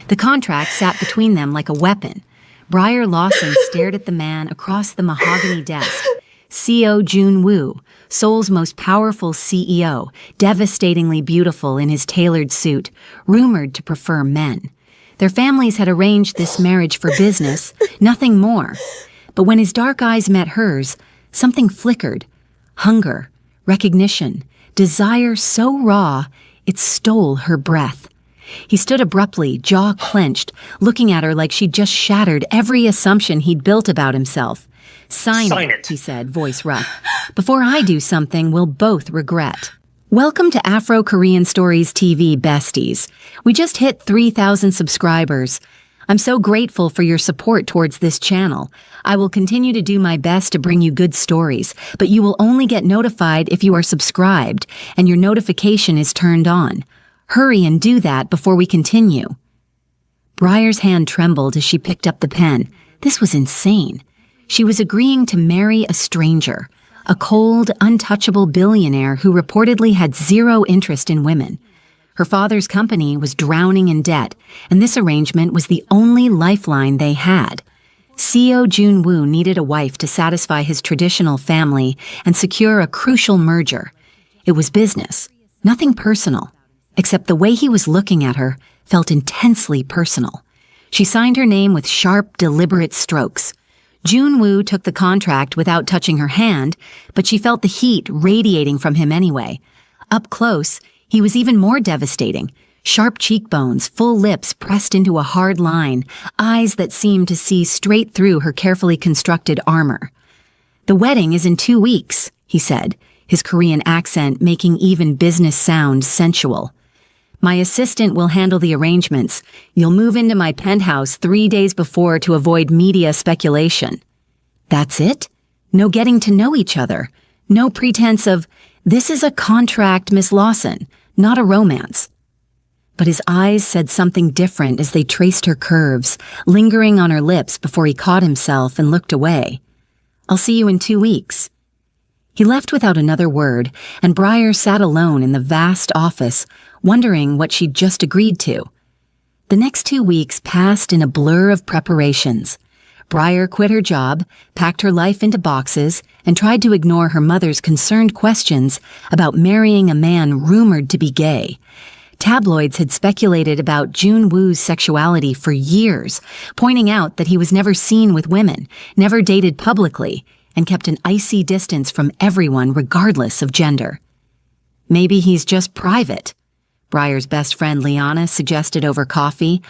The contract sat between them like a weapon. Briar Lawson stared at the man across the mahogany desk. C.O. Jun Woo, Seoul's most powerful CEO, devastatingly beautiful in his tailored suit, rumored to prefer men. Their families had arranged this marriage for business, nothing more. But when his dark eyes met hers, something flickered. Hunger, recognition, desire so raw, it stole her breath. He stood abruptly, jaw clenched, looking at her like she'd just shattered every assumption he'd built about himself. Sign it, he said, voice rough. Before I do something we'll both regret. Welcome to Afro-Korean Stories TV, besties. We just hit 3,000 subscribers. I'm so grateful for your support towards this channel. I will continue to do my best to bring you good stories, but you will only get notified if you are subscribed and your notification is turned on. Hurry and do that before we continue. Briar's hand trembled as she picked up the pen. This was insane. She was agreeing to marry a stranger, a cold, untouchable billionaire who reportedly had zero interest in women. Her father's company was drowning in debt, and this arrangement was the only lifeline they had. C.O. Jun Woo needed a wife to satisfy his traditional family and secure a crucial merger. It was business, nothing personal. Except the way he was looking at her felt intensely personal. She signed her name with sharp, deliberate strokes. Jun Woo took the contract without touching her hand, but she felt the heat radiating from him anyway. Up close, he was even more devastating. Sharp cheekbones, full lips pressed into a hard line, eyes that seemed to see straight through her carefully constructed armor. "The wedding is in 2 weeks," he said, his Korean accent making even business sound sensual. "My assistant will handle the arrangements. You'll move into my penthouse 3 days before to avoid media speculation." That's it? No getting to know each other. No pretense of, "This is a contract, Miss Lawson, not a romance." But his eyes said something different as they traced her curves, lingering on her lips before he caught himself and looked away. "I'll see you in 2 weeks." He left without another word, and Briar sat alone in the vast office, wondering what she'd just agreed to. The next 2 weeks passed in a blur of preparations. Briar quit her job, packed her life into boxes, and tried to ignore her mother's concerned questions about marrying a man rumored to be gay. Tabloids had speculated about Jun Woo's sexuality for years, pointing out that he was never seen with women, never dated publicly, and kept an icy distance from everyone regardless of gender. Maybe he's just private, Briar's best friend Liana suggested over coffee.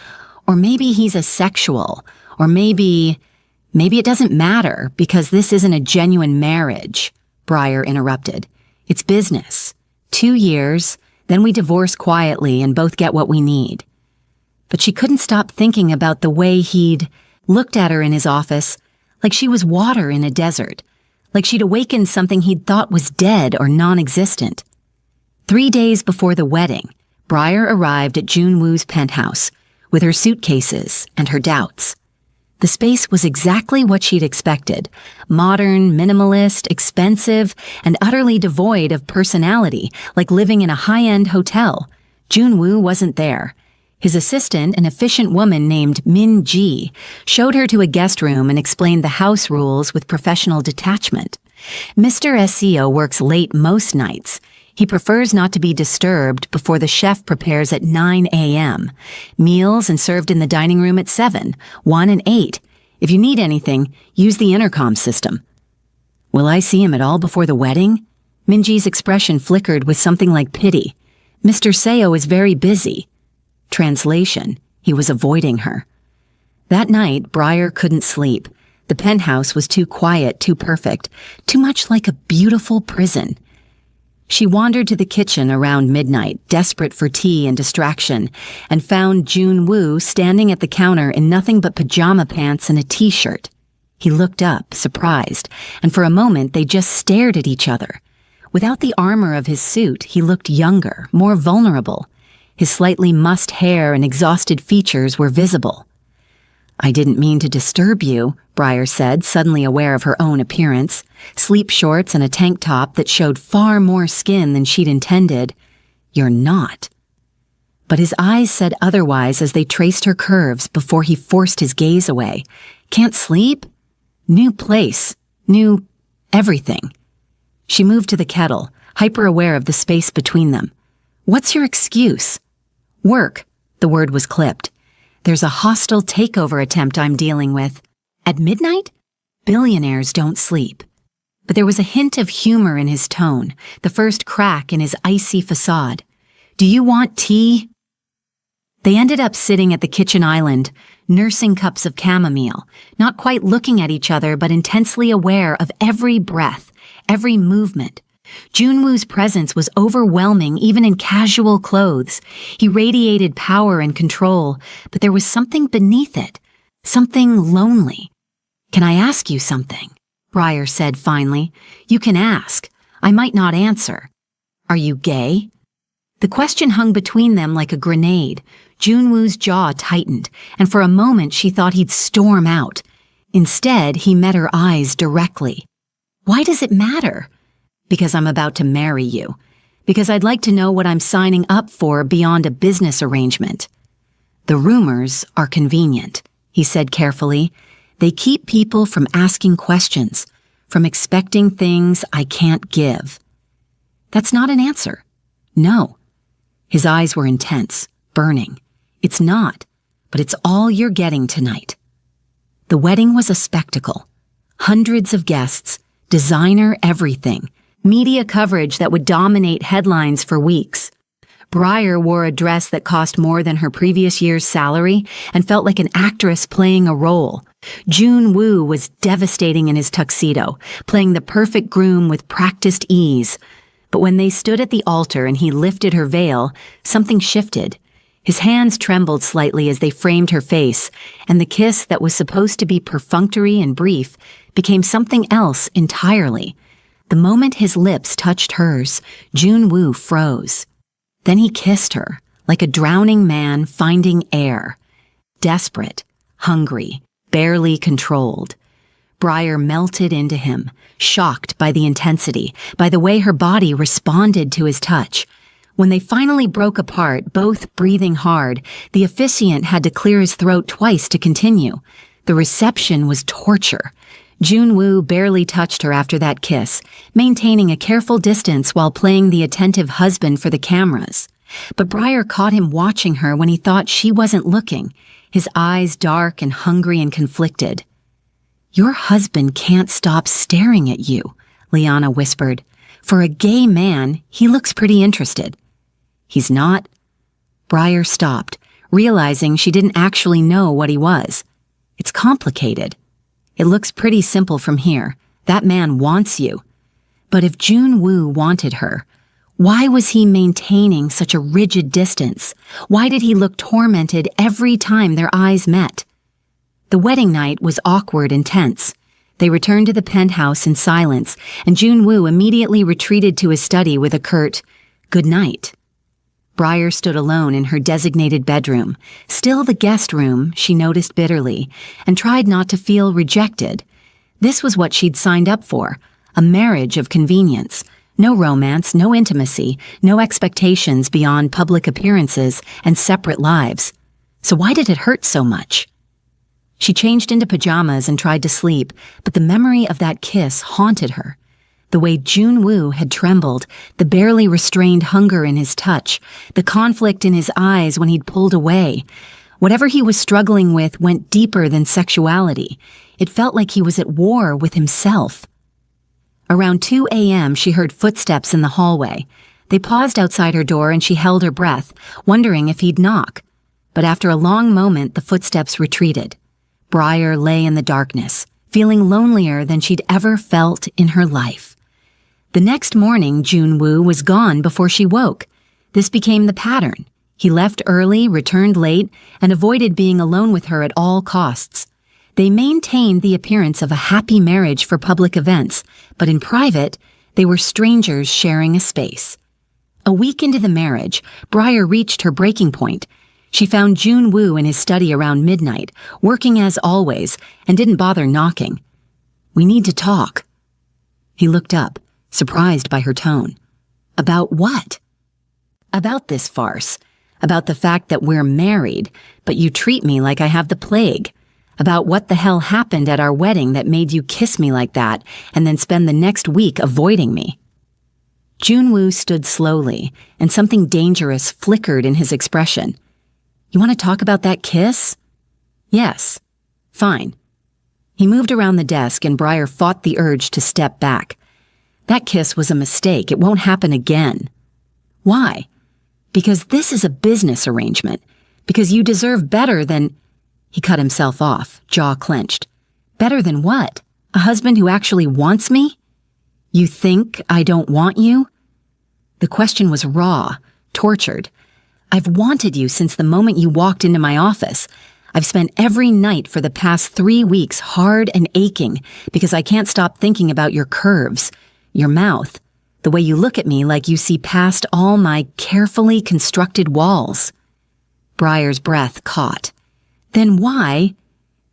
Or maybe he's asexual. Or maybe it doesn't matter because this isn't a genuine marriage, Briar interrupted. It's business. 2 years, then we divorce quietly and both get what we need. But she couldn't stop thinking about the way he'd looked at her in his office, like she was water in a desert, like she'd awakened something he'd thought was dead or non-existent. 3 days before the wedding, Briar arrived at Jun Woo's penthouse with her suitcases and her doubts. The space was exactly what she'd expected, modern, minimalist, expensive, and utterly devoid of personality, like living in a high-end hotel. Jun Woo wasn't there. His assistant, an efficient woman named Min Ji, showed her to a guest room and explained the house rules with professional detachment. Mr. SEO works late most nights. He prefers not to be disturbed before the chef prepares at 9 a.m. Meals and served in the dining room at 7, 1 and 8. If you need anything, use the intercom system. Will I see him at all before the wedding? Minji's expression flickered with something like pity. Mr. Seo is very busy. Translation, he was avoiding her. That night, Briar couldn't sleep. The penthouse was too quiet, too perfect, too much like a beautiful prison. She wandered to the kitchen around midnight, desperate for tea and distraction, and found Jun Woo standing at the counter in nothing but pajama pants and a t-shirt. He looked up, surprised, and for a moment they just stared at each other. Without the armor of his suit, he looked younger, more vulnerable. His slightly mussed hair and exhausted features were visible. I didn't mean to disturb you, Briar said, suddenly aware of her own appearance. Sleep shorts and a tank top that showed far more skin than she'd intended. You're not. But his eyes said otherwise as they traced her curves before he forced his gaze away. Can't sleep? New place. New everything. She moved to the kettle, hyper-aware of the space between them. What's your excuse? Work. The word was clipped. There's a hostile takeover attempt I'm dealing with. At midnight? Billionaires don't sleep. But there was a hint of humor in his tone, the first crack in his icy facade. Do you want tea? They ended up sitting at the kitchen island, nursing cups of chamomile, not quite looking at each other but intensely aware of every breath, every movement. Junwoo's presence was overwhelming even in casual clothes. He radiated power and control, but there was something beneath it, something lonely. Can I ask you something? Briar said finally. You can ask. I might not answer. Are you gay? The question hung between them like a grenade. Junwoo's jaw tightened, and for a moment she thought he'd storm out. Instead, he met her eyes directly. Why does it matter? Because I'm about to marry you. Because I'd like to know what I'm signing up for beyond a business arrangement. The rumors are convenient, he said carefully. They keep people from asking questions, from expecting things I can't give. That's not an answer. No. His eyes were intense, burning. It's not, but it's all you're getting tonight. The wedding was a spectacle. Hundreds of guests, designer everything, media coverage that would dominate headlines for weeks. Briar wore a dress that cost more than her previous year's salary and felt like an actress playing a role. Junwoo was devastating in his tuxedo, playing the perfect groom with practiced ease. But when they stood at the altar and he lifted her veil, something shifted. His hands trembled slightly as they framed her face, and the kiss that was supposed to be perfunctory and brief became something else entirely. The moment his lips touched hers, Junwoo froze. Then he kissed her, like a drowning man finding air. Desperate, hungry, barely controlled. Briar melted into him, shocked by the intensity, by the way her body responded to his touch. When they finally broke apart, both breathing hard, the officiant had to clear his throat twice to continue. The reception was torture. Junwoo barely touched her after that kiss, maintaining a careful distance while playing the attentive husband for the cameras. But Briar caught him watching her when he thought she wasn't looking, his eyes dark and hungry and conflicted. Your husband can't stop staring at you, Liana whispered. For a gay man, he looks pretty interested. He's not. Briar stopped, realizing she didn't actually know what he was. It's complicated. It looks pretty simple from here. That man wants you. But if Junwoo wanted her, why was he maintaining such a rigid distance? Why did he look tormented every time their eyes met? The wedding night was awkward and tense. They returned to the penthouse in silence, and Junwoo immediately retreated to his study with a curt, "Good night." Briar stood alone in her designated bedroom, still the guest room, she noticed bitterly, and tried not to feel rejected. This was what she'd signed up for, a marriage of convenience. No romance, no intimacy, no expectations beyond public appearances and separate lives. So why did it hurt so much? She changed into pajamas and tried to sleep, but the memory of that kiss haunted her. The way Junwoo had trembled, the barely restrained hunger in his touch, the conflict in his eyes when he'd pulled away. Whatever he was struggling with went deeper than sexuality. It felt like he was at war with himself. Around 2 a.m., she heard footsteps in the hallway. They paused outside her door and she held her breath, wondering if he'd knock. But after a long moment, the footsteps retreated. Briar lay in the darkness, feeling lonelier than she'd ever felt in her life. The next morning, Junwoo was gone before she woke. This became the pattern. He left early, returned late, and avoided being alone with her at all costs. They maintained the appearance of a happy marriage for public events, but in private, they were strangers sharing a space. A week into the marriage, Briar reached her breaking point. She found Junwoo in his study around midnight, working as always, and didn't bother knocking. "We need to talk." He looked up, surprised by her tone. "About what?" "About this farce. about the fact that we're married, but you treat me like I have the plague, about what the hell happened at our wedding that made you kiss me like that and then spend the next week avoiding me. Junwoo stood slowly, and something dangerous flickered in his expression. You want to talk about that kiss? Yes. Fine. He moved around the desk and Briar fought the urge to step back. That kiss was a mistake. It won't happen again. Why? Because this is a business arrangement. Because you deserve better than... He cut himself off, jaw clenched. Better than what? A husband who actually wants me? You think I don't want you? The question was raw, tortured. I've wanted you since the moment you walked into my office. I've spent every night for the past 3 weeks hard and aching because I can't stop thinking about your curves, your mouth, the way you look at me like you see past all my carefully constructed walls. Briar's breath caught. Then why?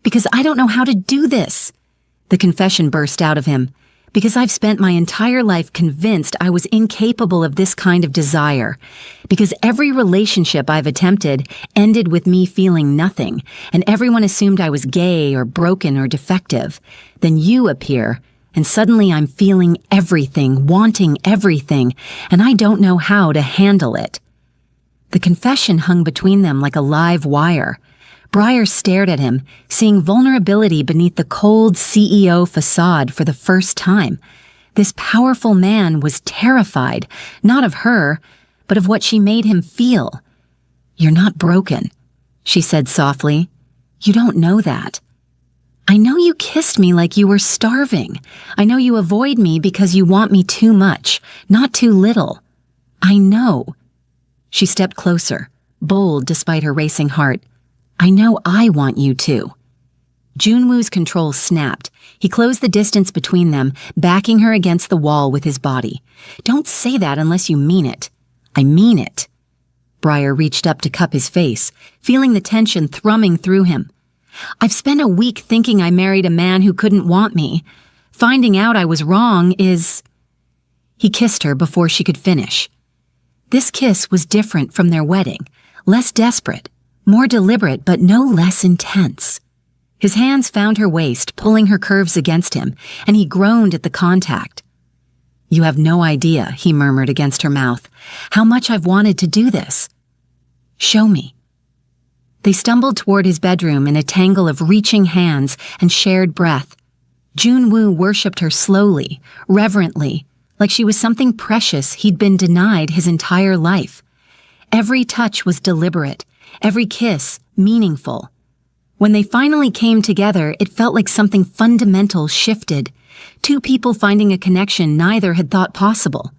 Because I don't know how to do this. The confession burst out of him. Because I've spent my entire life convinced I was incapable of this kind of desire. Because every relationship I've attempted ended with me feeling nothing, and everyone assumed I was gay or broken or defective. Then you appear, and suddenly I'm feeling everything, wanting everything, and I don't know how to handle it. The confession hung between them like a live wire. Briar stared at him, seeing vulnerability beneath the cold CEO facade for the first time. This powerful man was terrified, not of her, but of what she made him feel. You're not broken, she said softly. You don't know that. I know you kissed me like you were starving. I know you avoid me because you want me too much, not too little. I know. She stepped closer, bold despite her racing heart. I know I want you too. Junwoo's control snapped. He closed the distance between them, backing her against the wall with his body. Don't say that unless you mean it. I mean it. Briar reached up to cup his face, feeling the tension thrumming through him. I've spent a week thinking I married a man who couldn't want me. Finding out I was wrong is... He kissed her before she could finish. This kiss was different from their wedding, less desperate. More deliberate, but no less intense. His hands found her waist, pulling her curves against him, and he groaned at the contact. You have no idea, he murmured against her mouth, how much I've wanted to do this. Show me. They stumbled toward his bedroom in a tangle of reaching hands and shared breath. Junwoo worshipped her slowly, reverently, like she was something precious he'd been denied his entire life. Every touch was deliberate. Every kiss, meaningful. When they finally came together, it felt like something fundamental shifted. Two people finding a connection neither had thought possible.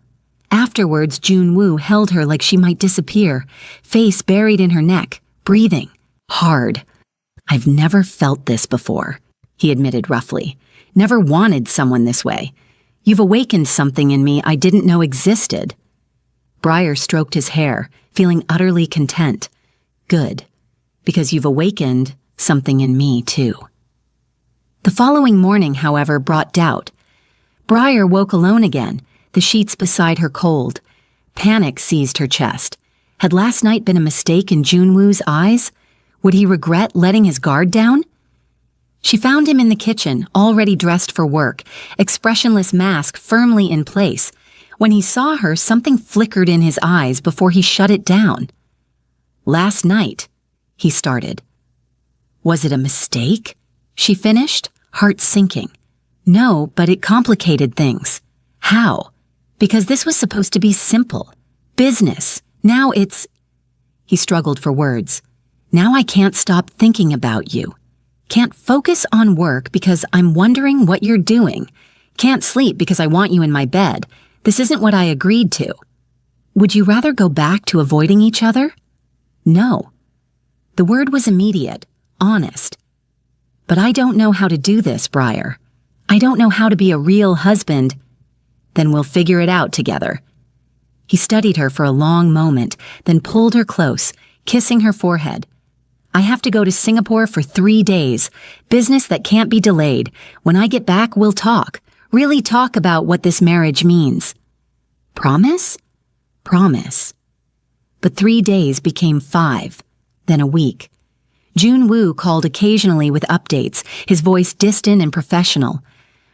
Afterwards, Junwoo held her like she might disappear, face buried in her neck, breathing. Hard. I've never felt this before, he admitted roughly. Never wanted someone this way. You've awakened something in me I didn't know existed. Briar stroked his hair, feeling utterly content. Good, because you've awakened something in me, too. The following morning, however, brought doubt. Briar woke alone again, the sheets beside her cold. Panic seized her chest. Had last night been a mistake in Junwoo's eyes? Would he regret letting his guard down? She found him in the kitchen, already dressed for work, expressionless mask firmly in place. When he saw her, something flickered in his eyes before he shut it down. Last night, he started. Was it a mistake? She finished, heart sinking. No, but it complicated things. How? Because this was supposed to be simple. Business. Now it's... He struggled for words. Now I can't stop thinking about you. Can't focus on work because I'm wondering what you're doing. Can't sleep because I want you in my bed. This isn't what I agreed to. Would you rather go back to avoiding each other? No. The word was immediate, honest. But I don't know how to do this, Briar. I don't know how to be a real husband. Then we'll figure it out together. He studied her for a long moment, then pulled her close, kissing her forehead. I have to go to Singapore for 3 days. Business that can't be delayed. When I get back, we'll talk. Really talk about what this marriage means. Promise? Promise. but 3 days became 5, then a week. Junwoo called occasionally with updates, his voice distant and professional.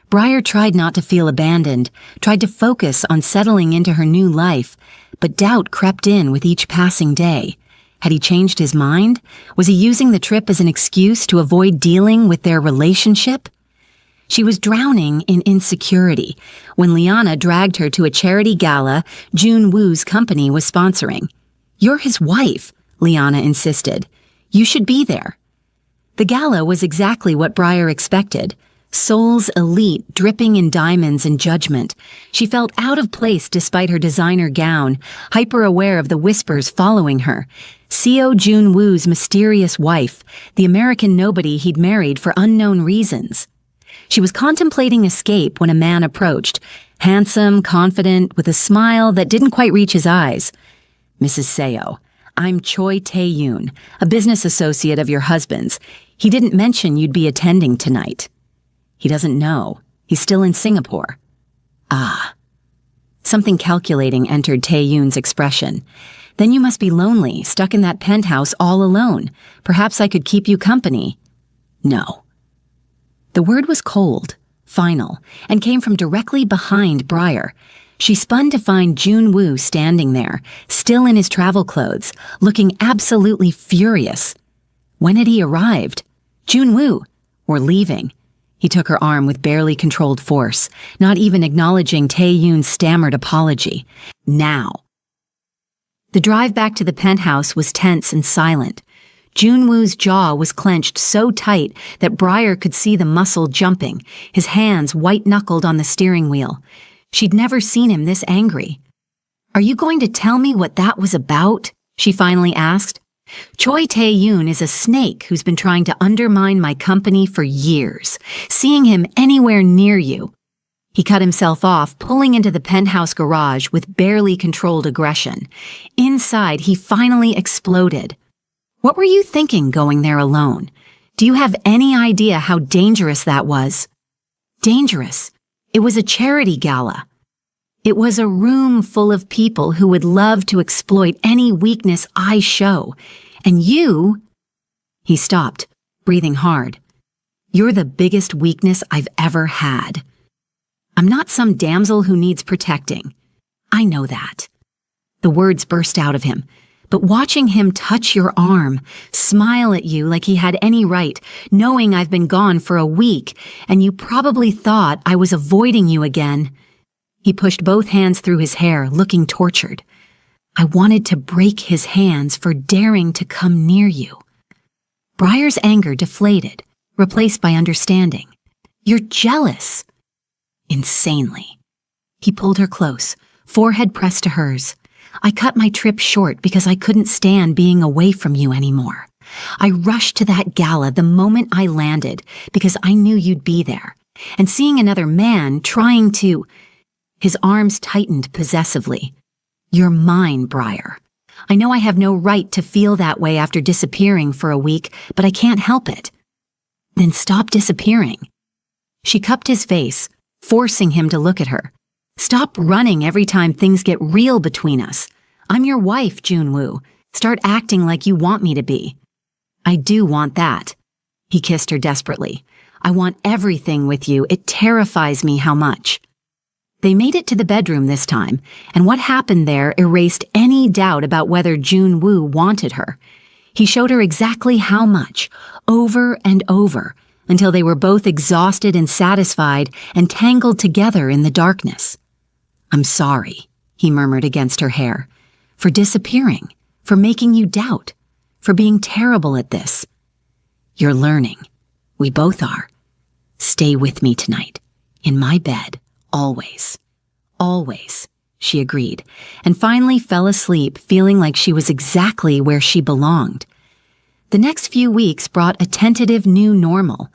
Briar tried not to feel abandoned, tried to focus on settling into her new life, but doubt crept in with each passing day. Had he changed his mind? Was he using the trip as an excuse to avoid dealing with their relationship? She was drowning in insecurity when Liana dragged her to a charity gala Junwoo's company was sponsoring. "You're his wife," Liana insisted. "You should be there." The gala was exactly what Briar expected. Seoul's elite, dripping in diamonds and judgment. She felt out of place despite her designer gown, hyper-aware of the whispers following her. Seo Junwoo's mysterious wife, the American nobody he'd married for unknown reasons. She was contemplating escape when a man approached, handsome, confident, with a smile that didn't quite reach his eyes. "Mrs. Seo, I'm Choi Tae-yoon, a business associate of your husband's. He didn't mention you'd be attending tonight." "He doesn't know. He's still in Singapore." "Ah." Something calculating entered Tae-yoon's expression. "Then you must be lonely, stuck in that penthouse all alone. Perhaps I could keep you company." "No." The word was cold, final, and came from directly behind Briar. She spun to find Junwoo standing there, still in his travel clothes, looking absolutely furious. When had he arrived? Junwoo, or leaving? He took her arm with barely controlled force, not even acknowledging Tae-yoon's stammered apology. Now. The drive back to the penthouse was tense and silent. Junwoo's jaw was clenched so tight that Briar could see the muscle jumping, his hands white-knuckled on the steering wheel. She'd never seen him this angry. "Are you going to tell me what that was about?" she finally asked. "Choi Tae-yoon is a snake who's been trying to undermine my company for years. Seeing him anywhere near you." He cut himself off, pulling into the penthouse garage with barely controlled aggression. Inside, he finally exploded. "What were you thinking going there alone? Do you have any idea how dangerous that was?" "Dangerous? It was a charity gala. It was a room full of people who would love to exploit any weakness I show. And you—" He stopped, breathing hard. "You're the biggest weakness I've ever had. I'm not some damsel who needs protecting. I know that." The words burst out of him, but watching him touch your arm, smile at you like he had any right, knowing I've been gone for a week, and you probably thought I was avoiding you again. He pushed both hands through his hair, looking tortured. I wanted to break his hands for daring to come near you. Briar's anger deflated, replaced by understanding. "You're jealous." Insanely. He pulled her close, forehead pressed to hers. "I cut my trip short because I couldn't stand being away from you anymore. I rushed to that gala the moment I landed because I knew you'd be there. And seeing another man trying to—" His arms tightened possessively. "You're mine, Briar. I know I have no right to feel that way after disappearing for a week, but I can't help it." "Then stop disappearing." She cupped his face, forcing him to look at her. "Stop running every time things get real between us. I'm your wife, Junwoo. Start acting like you want me to be." "I do want that." He kissed her desperately. "I want everything with you. It terrifies me how much." They made it to the bedroom this time, and what happened there erased any doubt about whether Junwoo wanted her. He showed her exactly how much, over and over, until they were both exhausted and satisfied and tangled together in the darkness. "I'm sorry," he murmured against her hair, "for disappearing, for making you doubt, for being terrible at this. You're learning. We both are. Stay with me tonight, in my bed. Always. Always," she agreed, and finally fell asleep feeling like she was exactly where she belonged. The next few weeks brought a tentative new normal.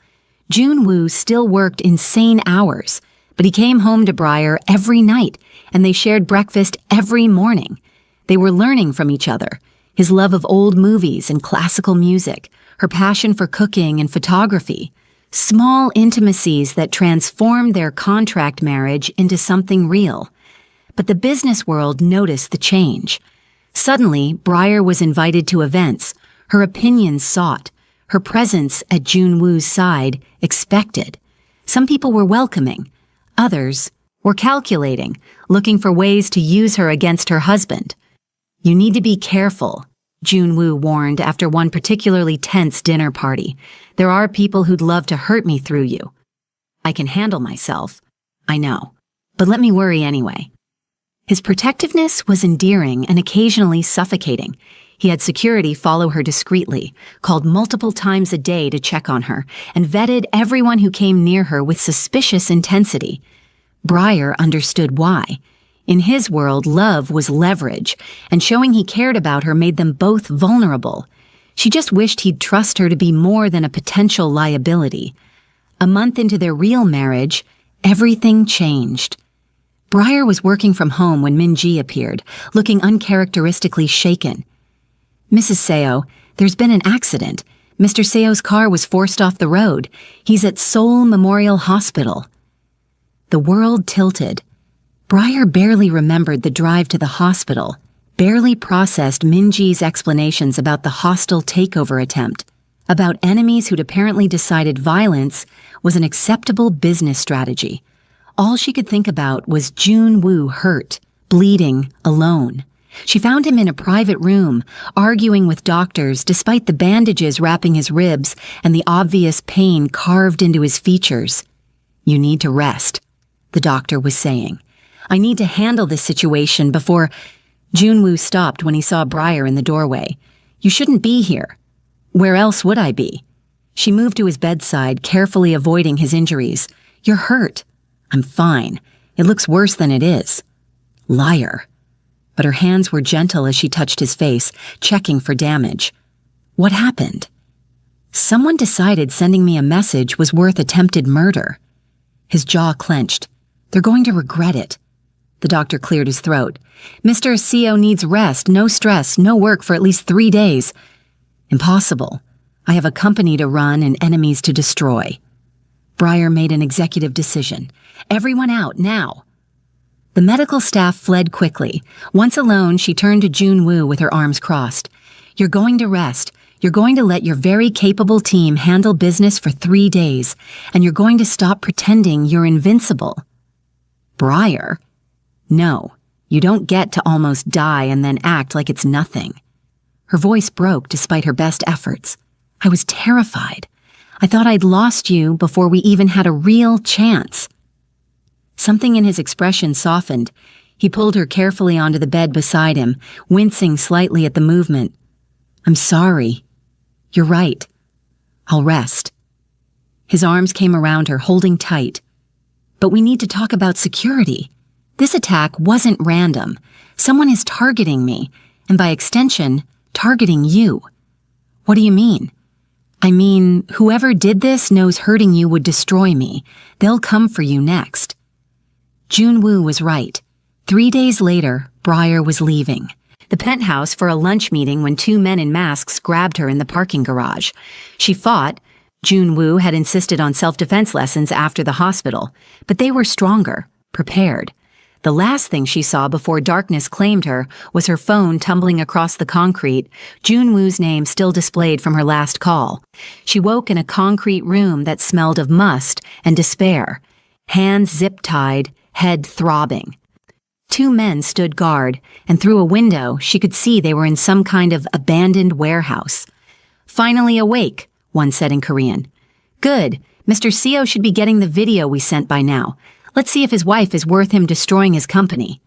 Junwoo still worked insane hours, but he came home to Briar every night, and they shared breakfast every morning. They were learning from each other, his love of old movies and classical music, her passion for cooking and photography. Small intimacies that transformed their contract marriage into something real. But the business world noticed the change. Suddenly, Breyer was invited to events, her opinions sought, her presence at Junwoo's side expected. Some people were welcoming, others were calculating, looking for ways to use her against her husband. "You need to be careful," Junwoo warned after one particularly tense dinner party. "There are people who'd love to hurt me through you. I can handle myself, I know, but let me worry anyway." His protectiveness was endearing and occasionally suffocating. He had security follow her discreetly, called multiple times a day to check on her, and vetted everyone who came near her with suspicious intensity. Breyer understood why. In his world, love was leverage, and showing he cared about her made them both vulnerable. She just wished he'd trust her to be more than a potential liability. A month into their real marriage, everything changed. Breyer was working from home when Min-ji appeared, looking uncharacteristically shaken. "Mrs. Seo, there's been an accident. Mr. Seo's car was forced off the road. He's at Seoul Memorial Hospital." The world tilted. Breyer barely remembered the drive to the hospital, barely processed Min-ji's explanations about the hostile takeover attempt, about enemies who'd apparently decided violence was an acceptable business strategy. All she could think about was Junwoo hurt, bleeding, alone. She found him in a private room, arguing with doctors despite the bandages wrapping his ribs and the obvious pain carved into his features. "You need to rest," the doctor was saying. "I need to handle this situation before—" Junwoo stopped when he saw Breyer in the doorway. "You shouldn't be here." "Where else would I be?" She moved to his bedside, carefully avoiding his injuries. "You're hurt." "I'm fine. It looks worse than it is." Liar. But her hands were gentle as she touched his face, checking for damage. "What happened?" "Someone decided sending me a message was worth attempted murder." His jaw clenched. "They're going to regret it." The doctor cleared his throat. "Mr. Seo needs rest, no stress, no work for at least 3 days. "Impossible. I have a company to run and enemies to destroy." Breyer made an executive decision. "Everyone out, now." The medical staff fled quickly. Once alone, she turned to Junwoo with her arms crossed. "You're going to rest. You're going to let your very capable team handle business for 3 days, and you're going to stop pretending you're invincible." Breyer? "No, you don't get to almost die and then act like it's nothing." Her voice broke despite her best efforts. "I was terrified. I thought I'd lost you before we even had a real chance." Something in his expression softened. He pulled her carefully onto the bed beside him, wincing slightly at the movement. "I'm sorry. You're right. I'll rest." His arms came around her, holding tight. "But we need to talk about security. This attack wasn't random. Someone is targeting me, and by extension, targeting you." "What do you mean?" "I mean, whoever did this knows hurting you would destroy me. They'll come for you next." Junwoo was right. 3 days later, Breyer was leaving the penthouse for a lunch meeting when 2 men in masks grabbed her in the parking garage. She fought. Junwoo had insisted on self-defense lessons after the hospital, but they were stronger, prepared. The last thing she saw before darkness claimed her was her phone tumbling across the concrete, Junwoo's name still displayed from her last call. She woke in a concrete room that smelled of must and despair, hands zip-tied, head throbbing. 2 men stood guard, and through a window she could see they were in some kind of abandoned warehouse. "Finally awake," one said in Korean. "Good. Mr. Seo should be getting the video we sent by now. Let's see if his wife is worth him destroying his company."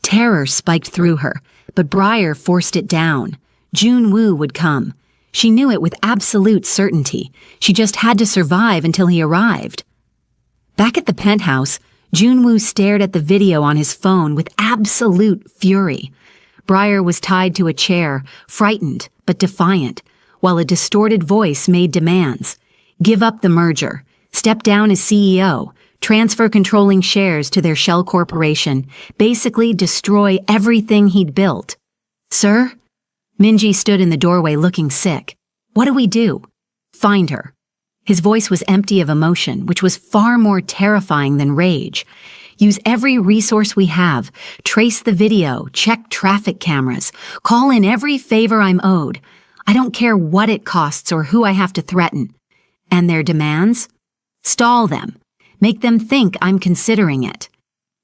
Terror spiked through her, but Breyer forced it down. Junwoo would come. She knew it with absolute certainty. She just had to survive until he arrived. Back at the penthouse, Junwoo stared at the video on his phone with absolute fury. Breyer was tied to a chair, frightened but defiant, while a distorted voice made demands. Give up the merger, step down as CEO, transfer controlling shares to their shell corporation, basically destroy everything he'd built. "Sir?" Min-ji stood in the doorway looking sick. "What do we do?" "Find her." His voice was empty of emotion, which was far more terrifying than rage. Use every resource we have. Trace the video, check traffic cameras, call in every favor I'm owed. I don't care what it costs or who I have to threaten. And their demands? Stall them. Make them think I'm considering it.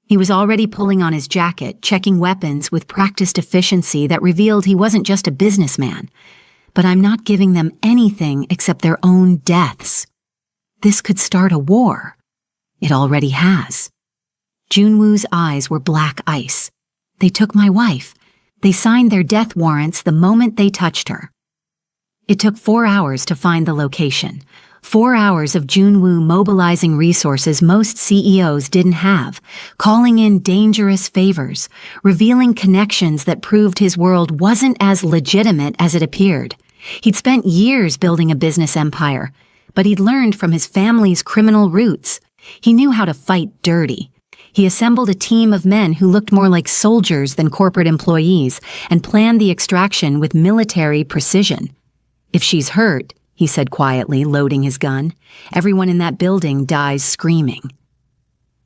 He was already pulling on his jacket, checking weapons with practiced efficiency that revealed he wasn't just a businessman. But I'm not giving them anything except their own deaths. This could start a war. It already has. Junwoo's eyes were black ice. They took my wife. They signed their death warrants the moment they touched her. It took 4 hours to find the location. 4 hours of Junwoo mobilizing resources most CEOs didn't have, calling in dangerous favors, revealing connections that proved his world wasn't as legitimate as it appeared. He'd spent years building a business empire, but he'd learned from his family's criminal roots. He knew how to fight dirty. He assembled a team of men who looked more like soldiers than corporate employees and planned the extraction with military precision. If she's hurt, he said quietly, loading his gun, everyone in that building dies screaming.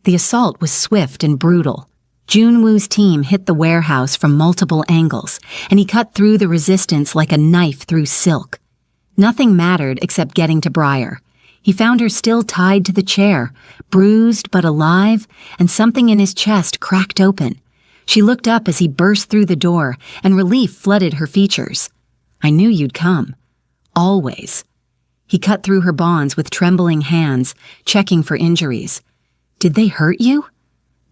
The assault was swift and brutal. Junwoo's team hit the warehouse from multiple angles, and he cut through the resistance like a knife through silk. Nothing mattered except getting to Briar. He found her still tied to the chair, bruised but alive, and something in his chest cracked open. She looked up as he burst through the door, and relief flooded her features. I knew you'd come. Always. He cut through her bonds with trembling hands, checking for injuries. Did they hurt you?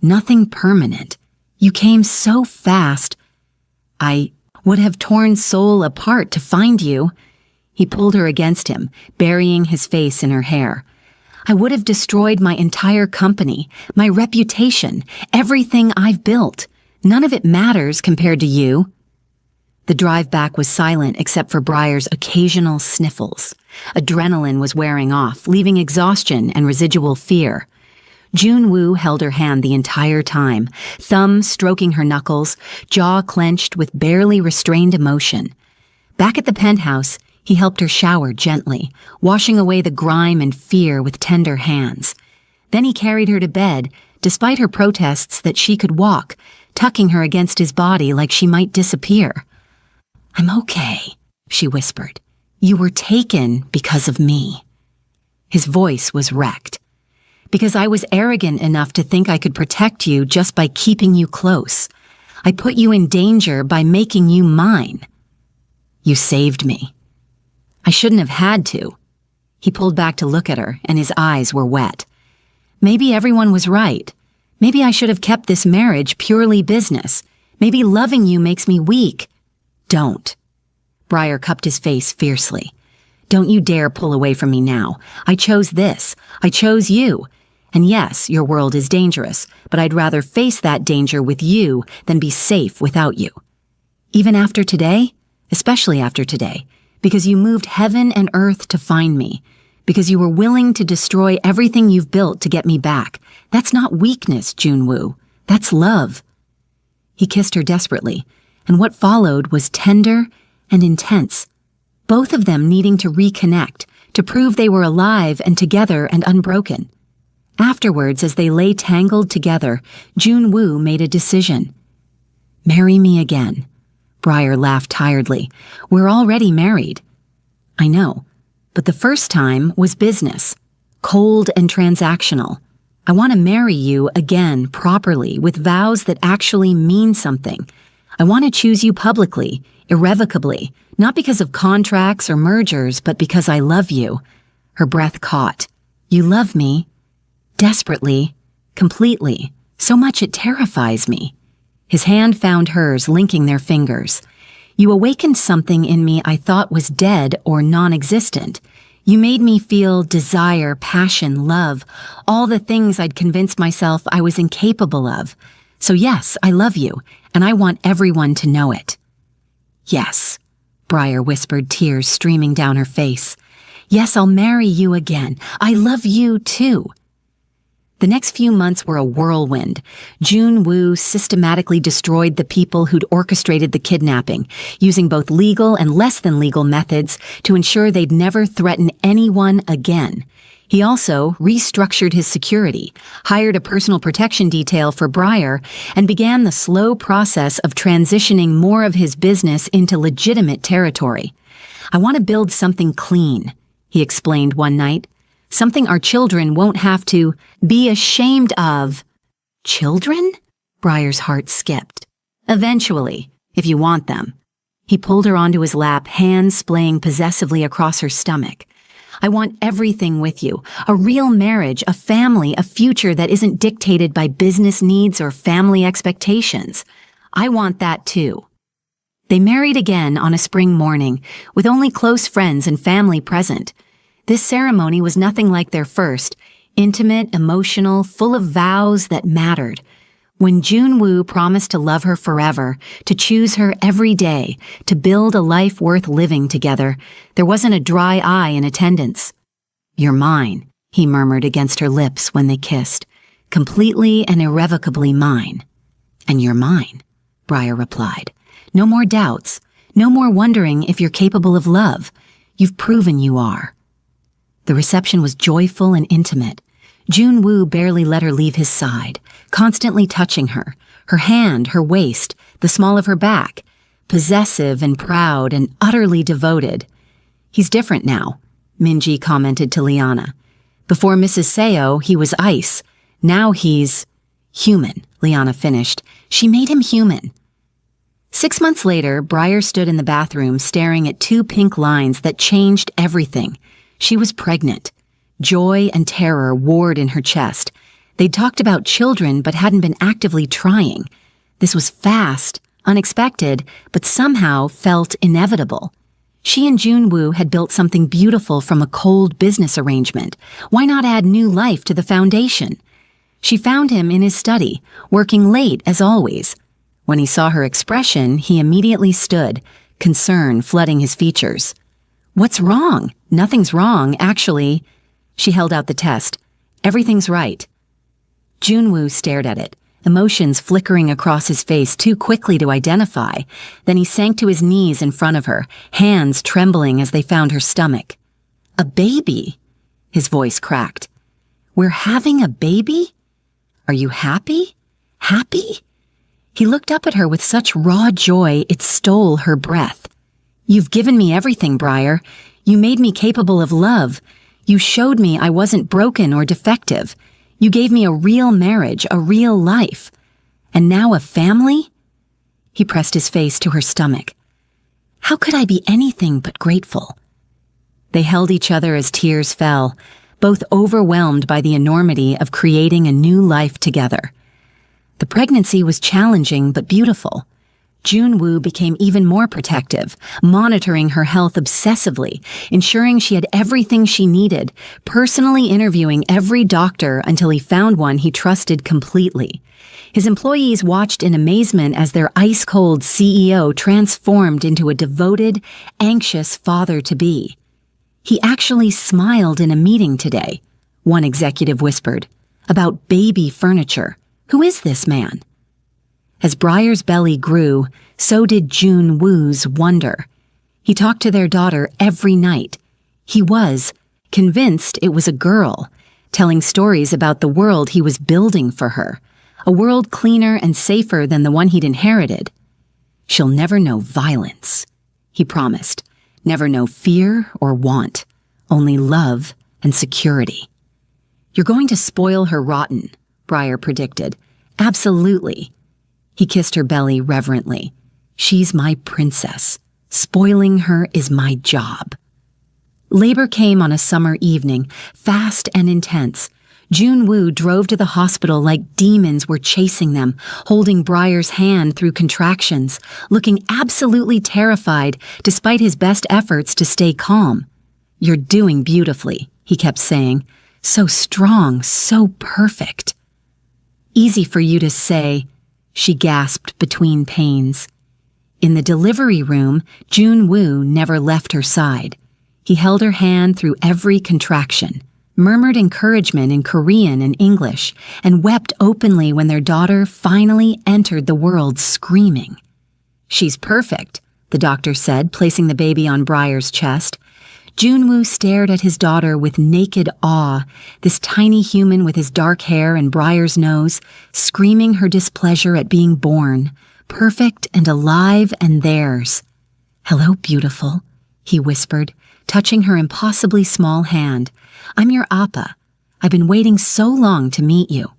Nothing permanent. You came so fast. I would have torn Seoul apart to find you. He pulled her against him, burying his face in her hair. I would have destroyed my entire company, my reputation, everything I've built. None of it matters compared to you. The drive back was silent except for Briar's occasional sniffles. Adrenaline was wearing off, leaving exhaustion and residual fear. Junwoo held her hand the entire time, thumb stroking her knuckles, jaw clenched with barely restrained emotion. Back at the penthouse, he helped her shower gently, washing away the grime and fear with tender hands. Then he carried her to bed, despite her protests that she could walk, tucking her against his body like she might disappear. I'm okay, she whispered. You were taken because of me. His voice was wrecked. Because I was arrogant enough to think I could protect you just by keeping you close. I put you in danger by making you mine. You saved me. I shouldn't have had to. He pulled back to look at her, and his eyes were wet. Maybe everyone was right. Maybe I should have kept this marriage purely business. Maybe loving you makes me weak. Don't. Briar cupped his face fiercely. Don't you dare pull away from me now. I chose this. I chose you. And yes, your world is dangerous, but I'd rather face that danger with you than be safe without you. Even after today, especially after today, because you moved heaven and earth to find me, because you were willing to destroy everything you've built to get me back. That's not weakness, Junwoo. That's love. He kissed her desperately, and what followed was tender and intense, both of them needing to reconnect, to prove they were alive and together and unbroken. Afterwards, as they lay tangled together, Junwoo made a decision. Marry me again. Briar laughed tiredly. We're already married. I know, but the first time was business, cold and transactional. I want to marry you again properly with vows that actually mean something. I want to choose you publicly, irrevocably, not because of contracts or mergers, but because I love you. Her breath caught. You love me? Desperately, completely, so much it terrifies me. His hand found hers, linking their fingers. You awakened something in me I thought was dead or non-existent. You made me feel desire, passion, love, all the things I'd convinced myself I was incapable of. So yes, I love you, and I want everyone to know it. Yes, Briar whispered, tears streaming down her face. Yes, I'll marry you again. I love you too. The next few months were a whirlwind. Junwoo systematically destroyed the people who'd orchestrated the kidnapping, using both legal and less than legal methods to ensure they'd never threaten anyone again. He also restructured his security, hired a personal protection detail for Breyer, and began the slow process of transitioning more of his business into legitimate territory. "I want to build something clean," he explained one night. "Something our children won't have to be ashamed of." "Children?" Breyer's heart skipped. "Eventually, if you want them." He pulled her onto his lap, hands splaying possessively across her stomach. "I want everything with you. A real marriage, a family, a future that isn't dictated by business needs or family expectations. I want that too." They married again on a spring morning, with only close friends and family present. This ceremony was nothing like their first, intimate, emotional, full of vows that mattered. When Junwoo promised to love her forever, to choose her every day, to build a life worth living together, there wasn't a dry eye in attendance. "You're mine," he murmured against her lips when they kissed. "Completely and irrevocably mine." "And you're mine," Breyer replied. "No more doubts, no more wondering if you're capable of love. You've proven you are." The reception was joyful and intimate. Junwoo barely let her leave his side, constantly touching her, her hand, her waist, the small of her back, possessive and proud and utterly devoted. "He's different now," Minji commented to Liana. "Before Mrs. Seo, he was ice. Now he's human," Liana finished. "She made him human." 6 months later, Breyer stood in the bathroom staring at 2 pink lines that changed everything. She was pregnant. Joy and terror warred in her chest. They'd talked about children but hadn't been actively trying. This was fast, unexpected, but somehow felt inevitable. She and Junwoo had built something beautiful from a cold business arrangement. Why not add new life to the foundation? She found him in his study, working late as always. When he saw her expression, he immediately stood, concern flooding his features. "What's wrong?" "Nothing's wrong, actually." She held out the test. "Everything's right." Junwoo stared at it, emotions flickering across his face too quickly to identify. Then he sank to his knees in front of her, hands trembling as they found her stomach. "A baby?" His voice cracked. "We're having a baby? Are you happy? Happy?" He looked up at her with such raw joy it stole her breath. "You've given me everything, Breyer. You made me capable of love. You showed me I wasn't broken or defective. You gave me a real marriage, a real life. And now a family?" He pressed his face to her stomach. "How could I be anything but grateful?" They held each other as tears fell, both overwhelmed by the enormity of creating a new life together. The pregnancy was challenging but beautiful. Junwoo became even more protective, monitoring her health obsessively, ensuring she had everything she needed, personally interviewing every doctor until he found one he trusted completely. His employees watched in amazement as their ice-cold CEO transformed into a devoted, anxious father-to-be. "He actually smiled in a meeting today," one executive whispered, "about baby furniture. Who is this man?" As Breyer's belly grew, so did Junwoo's wonder. He talked to their daughter every night. He was convinced it was a girl, telling stories about the world he was building for her, a world cleaner and safer than the one he'd inherited. "She'll never know violence," he promised, "never know fear or want, only love and security." "You're going to spoil her rotten," Breyer predicted. "Absolutely." He kissed her belly reverently. "She's my princess. Spoiling her is my job." Labor came on a summer evening, fast and intense. Junwoo drove to the hospital like demons were chasing them, holding Breyer's hand through contractions, looking absolutely terrified despite his best efforts to stay calm. "You're doing beautifully," he kept saying. "So strong, so perfect." "Easy for you to say," she gasped between pains. In the delivery room, Junwoo never left her side. He held her hand through every contraction, murmured encouragement in Korean and English, and wept openly when their daughter finally entered the world screaming. "She's perfect," the doctor said, placing the baby on Breyer's chest. Junwoo stared at his daughter with naked awe, this tiny human with his dark hair and Briar's nose, screaming her displeasure at being born, perfect and alive and theirs. "Hello, beautiful," he whispered, touching her impossibly small hand. "I'm your Appa. I've been waiting so long to meet you."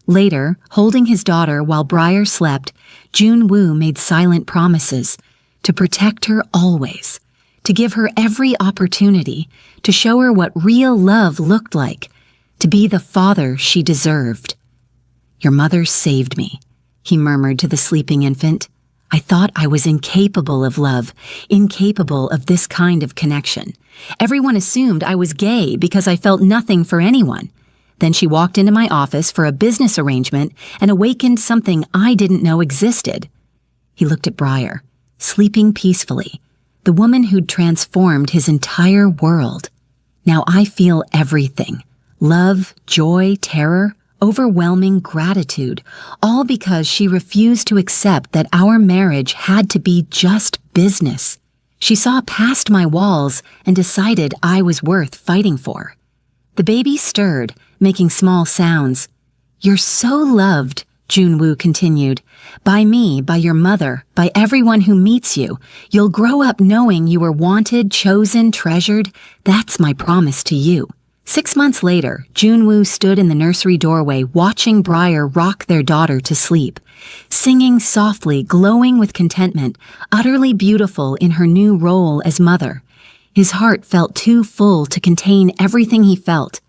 Later, holding his daughter while Briar slept, Junwoo made silent promises to protect her always, to give her every opportunity, to show her what real love looked like, to be the father she deserved. "Your mother saved me," he murmured to the sleeping infant. "I thought I was incapable of love, incapable of this kind of connection. Everyone assumed I was gay because I felt nothing for anyone. Then she walked into my office for a business arrangement and awakened something I didn't know existed." He looked at Briar, sleeping peacefully, the woman who'd transformed his entire world. "Now I feel everything. Love, joy, terror, overwhelming gratitude, all because she refused to accept that our marriage had to be just business. She saw past my walls and decided I was worth fighting for." The baby stirred, making small sounds. "You're so loved," Junwoo continued. "By me, by your mother, by everyone who meets you. You'll grow up knowing you were wanted, chosen, treasured. That's my promise to you." 6 months later, Junwoo stood in the nursery doorway watching Briar rock their daughter to sleep, singing softly, glowing with contentment, utterly beautiful in her new role as mother. His heart felt too full to contain everything he felt.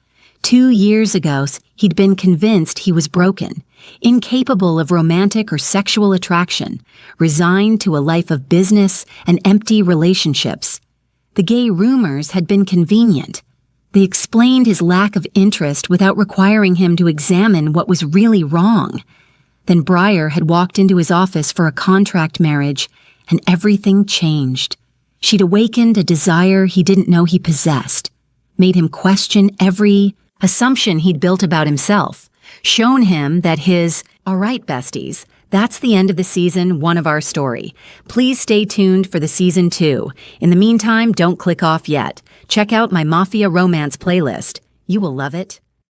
2 years ago, he'd been convinced he was broken, incapable of romantic or sexual attraction, resigned to a life of business and empty relationships. The gay rumors had been convenient. They explained his lack of interest without requiring him to examine what was really wrong. Then Briar had walked into his office for a contract marriage, and everything changed. She'd awakened a desire he didn't know he possessed, made him question every assumption he'd built about himself, shown him that his, "All right, besties, that's the end of the season 1 of our story. Please stay tuned for the season 2. In the meantime, don't click off yet. Check out my MAFIA romance playlist. You will love it."